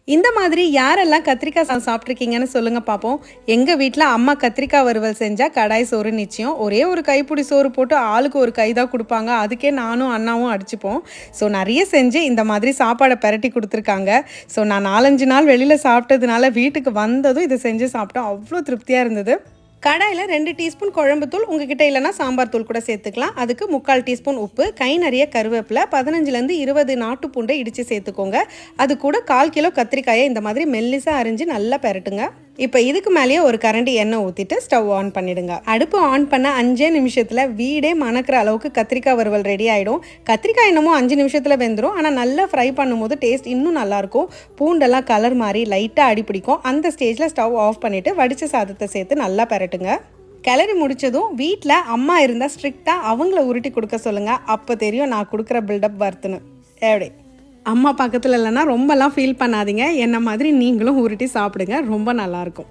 இந்த மாதிரி யாரெல்லாம் கத்திரிக்காய் சாப்பிட்ருக்கீங்கன்னு சொல்லுங்க பார்ப்போம். எங்கள் வீட்டில் அம்மா கத்திரிக்காய் வறுவல் செஞ்சால் கடாய் சோறு நிச்சயம். ஒரே ஒரு கைப்பிடி சோறு போட்டு ஆளுக்கு ஒரு கை தான் கொடுப்பாங்க. அதுக்கே நானும் அண்ணாவும் அடிச்சுப்போம். ஸோ நிறைய செஞ்சு இந்த மாதிரி சாப்பாடை பெரட்டி கொடுத்துருக்காங்க. ஸோ நான் 4-5 நாள் வெளியில் சாப்பிட்டதுனால வீட்டுக்கு வந்ததும் இதை செஞ்சு சாப்பிட்டோம். அவ்வளோ திருப்தியாக இருந்தது. கடாயில் 2 டீஸ்பூன் குழம்பு தூள், உங்ககிட்ட இல்லைனா சாம்பார் தூள் கூட சேர்த்துக்கலாம். அதுக்கு 3/4 டீஸ்பூன் உப்பு, கை நிறைய கருவேப்பிலை, 15லேருந்து 20 நாட்டு பூண்டை இடித்து சேர்த்துக்கோங்க. அது கூட 1/4 கிலோ கத்திரிக்காயை இந்த மாதிரி மெல்லிசாக அரிஞ்சு நல்லா பெரட்டுங்க. இப்போ இதுக்கு மேலேயே ஒரு கரண்டி எண்ணெய் ஊற்றிட்டு ஸ்டவ் ஆன் பண்ணிடுங்க. அடுப்பு ஆன் பண்ண 5 நிமிஷத்தில் வீடே மணக்கிற அளவுக்கு கத்திரிக்காய் வறுவல் ரெடி ஆகிடும். கத்திரிக்காய் என்னமோ 5 நிமிஷத்தில் வெந்துடும். ஆனால் நல்லா ஃப்ரை பண்ணும்போது டேஸ்ட் இன்னும் நல்லாயிருக்கும். பூண்டெல்லாம் கலர் மாதிரி லைட்டாக அடிப்பிடிக்கும். அந்த ஸ்டேஜில் ஸ்டவ் ஆஃப் பண்ணிவிட்டு வடித்த சாதத்தை சேர்த்து நல்லா பெரட்டுங்க. கிளறி முடித்ததும் வீட்டில் அம்மா இருந்தால் ஸ்ட்ரிக்டாக அவங்கள உருட்டி கொடுக்க சொல்லுங்கள். அப்போ தெரியும் நான் கொடுக்குற பில்டப் வர்த்துன்னு. எப்படி அம்மா பக்கத்தில் இல்லைன்னா ரொம்பலாம் ஃபீல் பண்ணாதீங்க. என்ன மாதிரி நீங்களும் உருட்டி சாப்பிடுங்க. ரொம்ப நல்லாயிருக்கும்.